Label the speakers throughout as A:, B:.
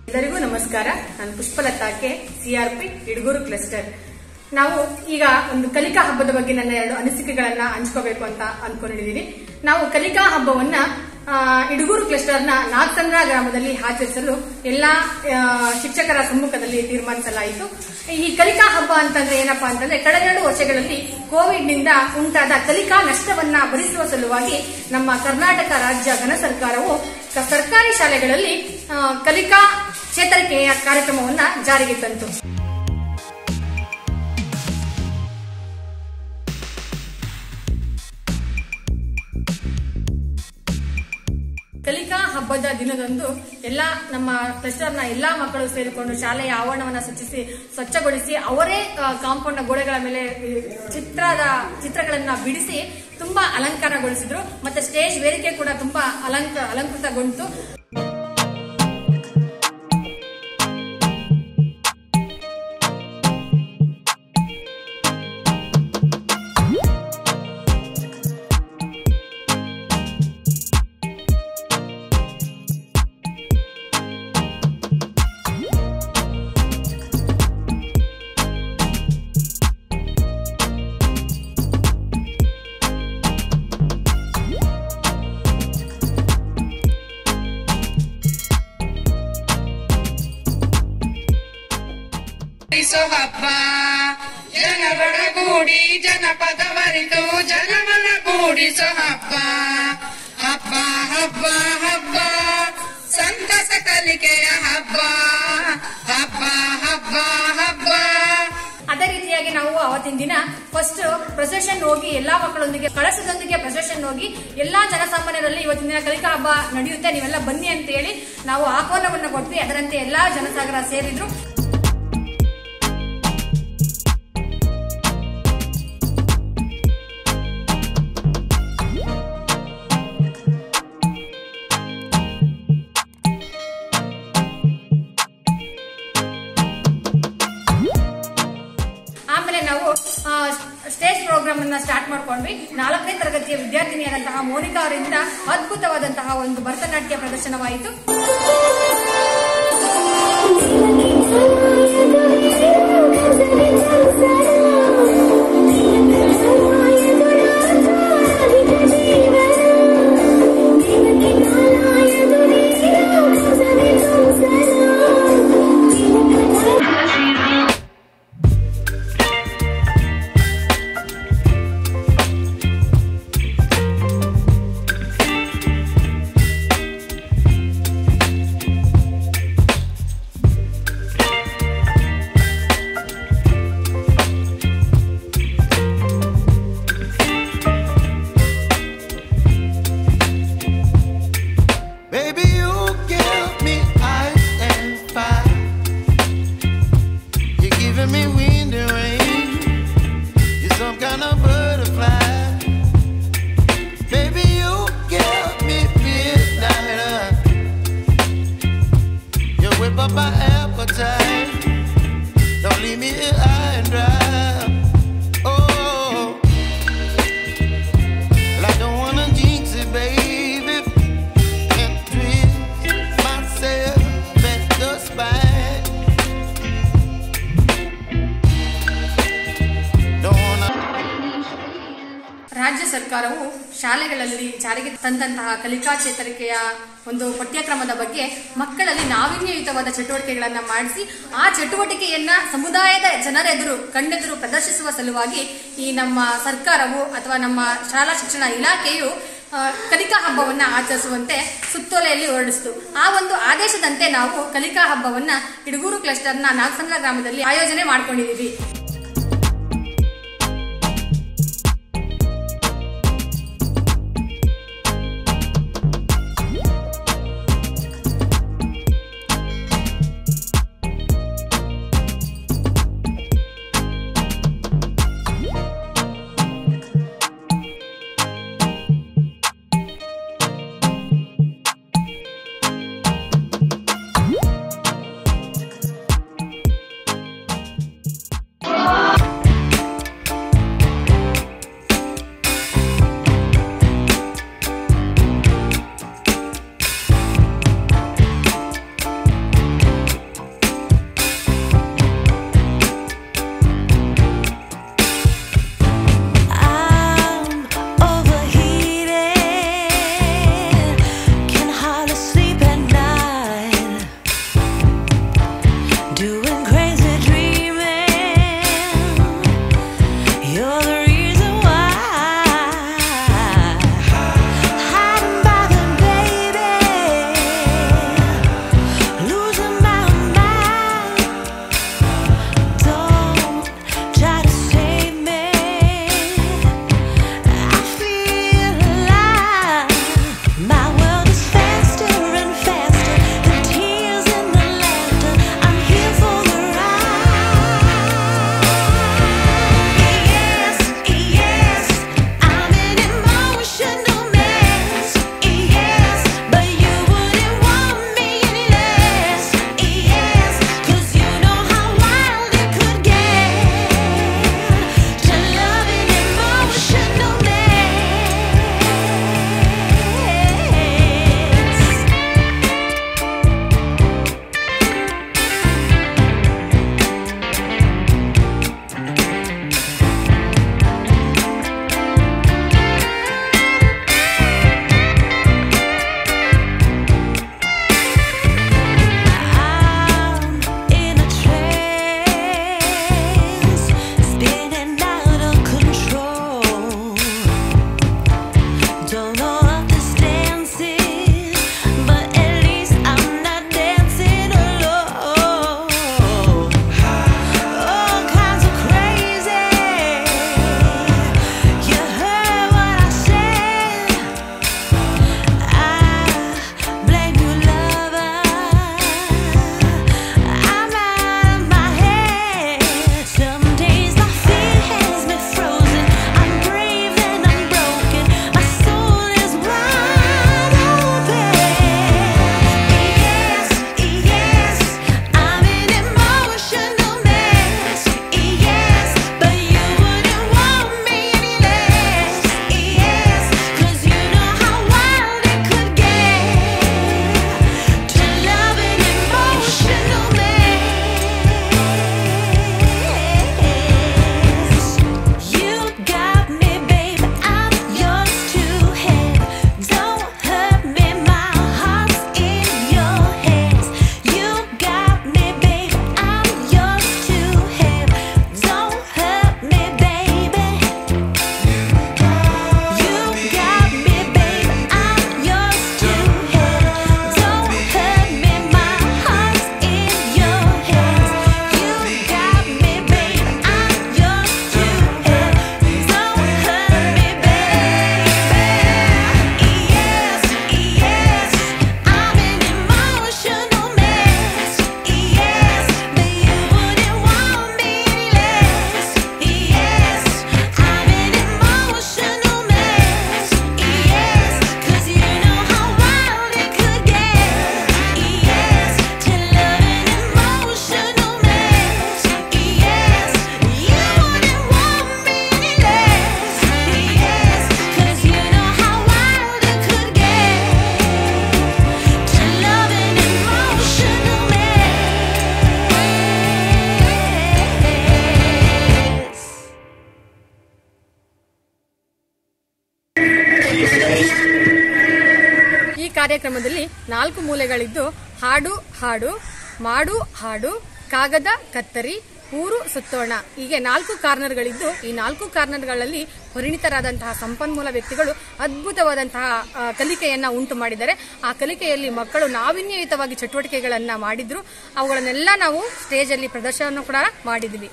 A: ಎಲ್ಲರಿಗೂ ನಮಸ್ಕಾರ. ನಾನು Pushpalatha K, CRP Idagur cluster. ನಾವು ಈಗ ಒಂದು ಕಲಿಕಾ ಹಬ್ಬದ ಬಗ್ಗೆ ನನ್ನ 2 ಅನಿಸಿಕೆಗಳನ್ನ ಹಂಚ್ಕೋಬೇಕು ಅಂತ ಅನ್ಕೊಂಡಿದೀನಿ. ನಾವು ಕಲಿಕಾ ಹಬ್ಬವನ್ನ ಇಡಗೂರು ಕ್ಲಸ್ಟರ್ನ ನಾಗಸಂದ್ರ ಗ್ರಾಮದಲ್ಲಿ ಆಚರಿಸಲು ಎಲ್ಲಾ ಶಿಕ್ಷಕರ ಸಮ್ಮುಖದಲ್ಲಿ ತೀರ್ಮಾನಿಸಲಾಯಿತು. ಈ ಕಲಿಕಾ ಹಬ್ಬ ಅಂತಂದ್ರೆ ಏನಪ್ಪಾ ಅಂತಂದ್ರೆ, ಕಳೆದ 2 ವರ್ಷಗಳಲ್ಲಿ ಕೋವಿಡ್ ನಿಂದ ಉಂಟಾದ ಕಲಿಕಾ ನಷ್ಟವನ್ನ ಭರಿಸುವ ಸಲುವಾಗಿ ನಮ್ಮ ಕರ್ನಾಟಕ ರಾಜ್ಯ ಘನ ಸರ್ಕಾರವು ಸರ್ಕಾರಿ ಶಾಲೆಗಳಲ್ಲಿ ಕಲಿಕಾ ಚೇತರಿಕೆಯ ಕಾರ್ಯಕ್ರಮವನ್ನ ಜಾರಿಗೆ ತಂತು. ಕಲಿಕಾ ಹಬ್ಬದ ದಿನದಂದು ಎಲ್ಲಾ ನಮ್ಮ ಕ್ಲಸ್ಟರ್ನ ಎಲ್ಲಾ ಮಕ್ಕಳು ಸೇರಿಕೊಂಡು ಶಾಲೆಯ ಆವರಣವನ್ನು ಸ್ವಚ್ಛಗೊಳಿಸಿ ಅವರೇ ಕಾಂಪೌಂಡ್ ಗೋಡೆಗಳ ಮೇಲೆ ಚಿತ್ರಗಳನ್ನ ಬಿಡಿಸಿ ತುಂಬಾ ಅಲಂಕಾರಗೊಳಿಸಿದ್ರು. ಮತ್ತೆ ಸ್ಟೇಜ್ ವೇದಿಕೆ ಕೂಡ ತುಂಬಾ ಅಲಂಕೃತಗೊಂಡಿತು.
B: ಹಬ್ಬ ಜನಗೂಡಿ ಜನಪದವರಿತು ಜನಮನ ಕೂಡಿಸೋ ಹಬ್ಬ ಹಬ್ಬ ಹಬ್ಬ ಹಬ್ಬ ಸಂತಸ ಕಲಿಕೆಯ ಹಬ್ಬ ಹಬ್ಬ ಹಬ್ಬ ಹಬ್ಬ.
A: ಅದೇ ರೀತಿಯಾಗಿ ನಾವು ಅವತ್ತಿನ ದಿನ ಫಸ್ಟ್ ಪ್ರೊಸೆಷನ್ ಹೋಗಿ ಎಲ್ಲಾ ಮಕ್ಕಳೊಂದಿಗೆ ಕಳಸದೊಂದಿಗೆ ಪ್ರೊಸೆಷನ್ ಹೋಗಿ ಎಲ್ಲಾ ಜನಸಾಮಾನ್ಯರಲ್ಲಿ ಇವತ್ತಿನ ದಿನ ಕಲಿಕಾ ಹಬ್ಬ ನಡೆಯುತ್ತೆ, ನೀವೆಲ್ಲ ಬನ್ನಿ ಅಂತ ಹೇಳಿ ನಾವು ಆಹ್ವಾನವನ್ನು ಕೊಟ್ವಿ. ಅದರಂತೆ ಎಲ್ಲಾ ಜನಸಾಗರ ಸೇರಿದ್ರು. ಆಮೇಲೆ ನಾವು ಸ್ಟೇಜ್ ಪ್ರೋಗ್ರಾಮ್ ಅನ್ನ ಸ್ಟಾರ್ಟ್ ಮಾಡ್ಕೊಂಡ್ವಿ. 4ನೇ ತರಗತಿಯ ವಿದ್ಯಾರ್ಥಿನಿಯಾದಂತಹ ಮೋನಿಕಾ ಅವರಿಂದ ಅದ್ಭುತವಾದಂತಹ ಒಂದು ಭರತನಾಟ್ಯ ಪ್ರದರ್ಶನವಾಯಿತು. ರಾಜ್ಯ ಸರ್ಕಾರವು ಶಾಲೆಗಳಲ್ಲಿ ಜಾರಿಗೆ ತಂದಂತಹ ಕಲಿಕಾ ಚೇತರಿಕೆಯ ಒಂದು ಪಠ್ಯಕ್ರಮದ ಬಗ್ಗೆ ಮಕ್ಕಳಲ್ಲಿ ನಾವೀನ್ಯಯುತವಾದ ಚಟುವಟಿಕೆಗಳನ್ನ ಮಾಡಿಸಿ ಆ ಚಟುವಟಿಕೆಯನ್ನ ಸಮುದಾಯದ ಜನರೆದುರು ಕಣ್ಣೆದುರು ಪ್ರದರ್ಶಿಸುವ ಸಲುವಾಗಿ ಈ ನಮ್ಮ ಸರ್ಕಾರವು ಅಥವಾ ನಮ್ಮ ಶಾಲಾ ಶಿಕ್ಷಣ ಇಲಾಖೆಯು ಕಲಿಕಾ ಹಬ್ಬವನ್ನ ಆಚರಿಸುವಂತೆ ಸುತ್ತೋಲೆಯಲ್ಲಿ ಹೊರಡಿಸಿತು. ಆ ಒಂದು ಆದೇಶದಂತೆ ನಾವು ಕಲಿಕಾ ಹಬ್ಬವನ್ನ ಇಡಗೂರು ಕ್ಲಸ್ಟರ್ನ ನಾಗಸಂದ್ರ ಗ್ರಾಮದಲ್ಲಿ ಆಯೋಜನೆ ಮಾಡ್ಕೊಂಡಿದ್ದೀವಿ. ಕಾರ್ಯಕ್ರಮದಲ್ಲಿ 4 ಮೂಲೆಗಳಿದ್ದು ಹಾಡು ಹಾಡು, ಮಾಡು ಹಾಡು, ಕಾಗದ ಕತ್ತರಿ, ಊರು ಸುತ್ತೋಣ ಹೀಗೆ 4 ಕಾರ್ನರ್ಗಳಿದ್ದು ಈ 4 ಕಾರ್ನರ್ಗಳಲ್ಲಿ ಪರಿಣಿತರಾದಂತಹ ಸಂಪನ್ಮೂಲ ವ್ಯಕ್ತಿಗಳು ಅದ್ಭುತವಾದಂತಹ ಕಲಿಕೆಯನ್ನ ಉಂಟು ಮಾಡಿದ್ದಾರೆ. ಆ ಕಲಿಕೆಯಲ್ಲಿ ಮಕ್ಕಳು ನಾವಿನ್ಯಯುತವಾಗಿ ಚಟುವಟಿಕೆಗಳನ್ನ ಮಾಡಿದ್ರು. ಅವುಗಳನ್ನೆಲ್ಲ ನಾವು ಸ್ಟೇಜ್ ಅಲ್ಲಿ ಪ್ರದರ್ಶನ ಕೂಡ ಮಾಡಿದ್ವಿ.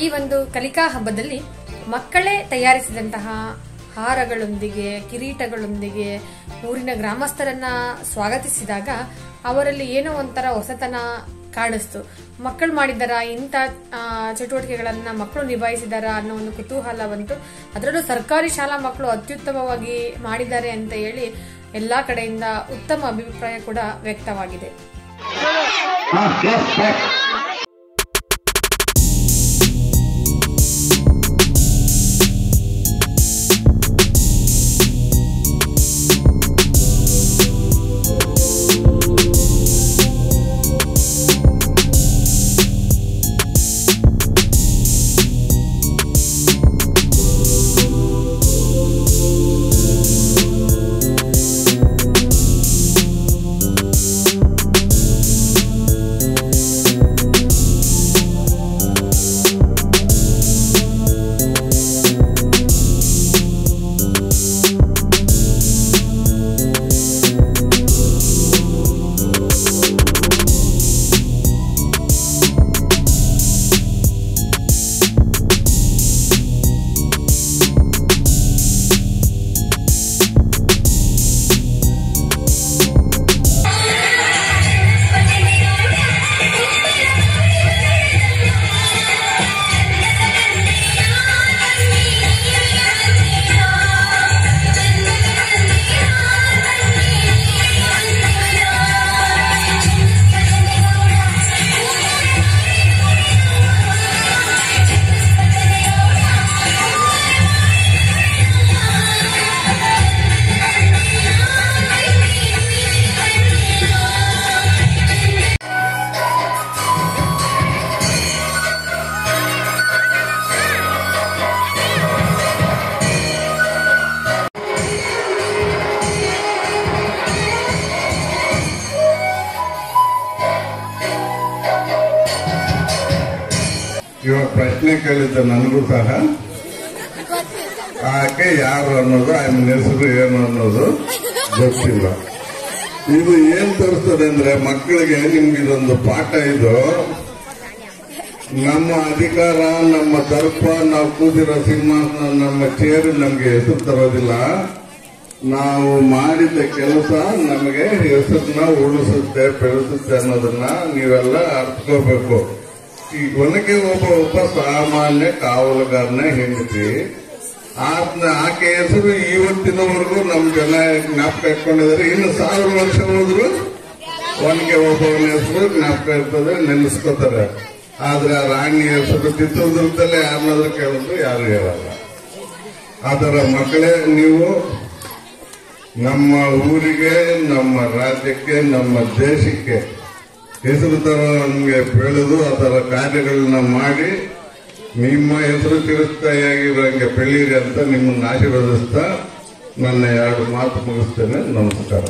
A: ಈ ಒಂದು ಕಲಿಕಾ ಹಬ್ಬದಲ್ಲಿ ಮಕ್ಕಳೇ ತಯಾರಿಸಿದಂತಹ ಹಾರಗಳೊಂದಿಗೆ, ಕಿರೀಟಗಳೊಂದಿಗೆ ಊರಿನ ಗ್ರಾಮಸ್ಥರನ್ನ ಸ್ವಾಗತಿಸಿದಾಗ ಅವರಲ್ಲಿ ಏನೋ ಒಂಥರ ಹೊಸತನ ಕಾಣಿಸ್ತು. ಮಕ್ಕಳು ಮಾಡಿದಾರ, ಇಂಥ ಚಟುವಟಿಕೆಗಳನ್ನ ಮಕ್ಕಳು ನಿಭಾಯಿಸಿದಾರ ಅನ್ನೋ ಒಂದು ಕುತೂಹಲ ಬಂತು. ಅದರಲ್ಲೂ ಸರ್ಕಾರಿ ಶಾಲಾ ಮಕ್ಕಳು ಅತ್ಯುತ್ತಮವಾಗಿ ಮಾಡಿದ್ದಾರೆ ಅಂತ ಹೇಳಿ ಎಲ್ಲಾ ಕಡೆಯಿಂದ ಉತ್ತಮ ಅಭಿಪ್ರಾಯ ಕೂಡ ವ್ಯಕ್ತವಾಗಿದೆ.
C: ಇವಾಗ ಪ್ರಶ್ನೆ ಕೇಳಿದ್ದ ನನಗೂ ಸಹ ಆಕೆ ಯಾರು ಅನ್ನೋದು, ಆಮೇಲೆ ಹೆಸರು ಏನು ಅನ್ನೋದು ಗೊತ್ತಿಲ್ಲ. ಇದು ಏನ್ ತೋರಿಸ್ತದೆ ಅಂದ್ರೆ ಮಕ್ಕಳಿಗೆ ನಿಮ್ಗೆ ಇದೊಂದು ಪಾಠ. ಇದು ನಮ್ಮ ಅಧಿಕಾರ, ನಮ್ಮ ದರ್ಪ, ನಾವು ಕೂತಿರೋ ಸಿಂಹಾಸನ, ನಮ್ಮ ಚೇರು ನಮ್ಗೆ ಹೆಸರು ತರೋದಿಲ್ಲ. ನಾವು ಮಾಡಿದ ಕೆಲಸ ನಮಗೆ ಹೆಸರನ್ನ ಉಳಿಸುತ್ತೆ, ಬೆಳೆಸುತ್ತೆ ಅನ್ನೋದನ್ನ ನೀವೆಲ್ಲ ಅರ್ಥಕೋಬೇಕು. ಈ ಕೊನೆಗೆ ಒಬ್ಬ ಸಾಮಾನ್ಯ ಕಾವಲುಗಾರನ ಹೆಂಡತಿ, ಆಕೆ ಹೆಸರು ಇವತ್ತಿನವರೆಗೂ ನಮ್ ಜನ ಜ್ಞಾಪಕ ಇಟ್ಕೊಂಡಿದ್ದಾರೆ. ಇನ್ನು 1000 ವರ್ಷ ಹೋದ್ರು ಒನಗೆ ಒಬ್ಬವನ ಹೆಸರು ಜ್ಞಾಪಕ ಇರ್ತದೆ, ನೆನೆಸ್ಕೋತಾರೆ. ಆದ್ರೆ ಆ ರಾಣಿ ಹೆಸರು ಚಿತ್ರದುರ್ಗದಲ್ಲೇ ಯಾರನ್ನಾದ್ರೂ ಕೇಳಿದ್ರು ಯಾರು ಹೇಳಲ್ಲ. ಆತರ ಮಕ್ಕಳೇ, ನೀವು ನಮ್ಮ ಊರಿಗೆ, ನಮ್ಮ ರಾಜ್ಯಕ್ಕೆ, ನಮ್ಮ ದೇಶಕ್ಕೆ ಹೆಸರು ತರ ನಮ್ಗೆ ಬೆಳೆದು ಅದರ ಕಾರ್ಯಗಳನ್ನ ಮಾಡಿ ನಿಮ್ಮ ಹೆಸರು ಚಿರಸ್ಥಾಯಿಯಾಗಿರೋಂಗೆ ಬೆಳೀರಿ ಅಂತ ನಿಮ್ಮನ್ನ ಆಶೀರ್ವದಿಸ್ತಾ ನನ್ನ 2 ಮಾತು ಮುಗಿಸ್ತೇನೆ. ನಮಸ್ಕಾರ.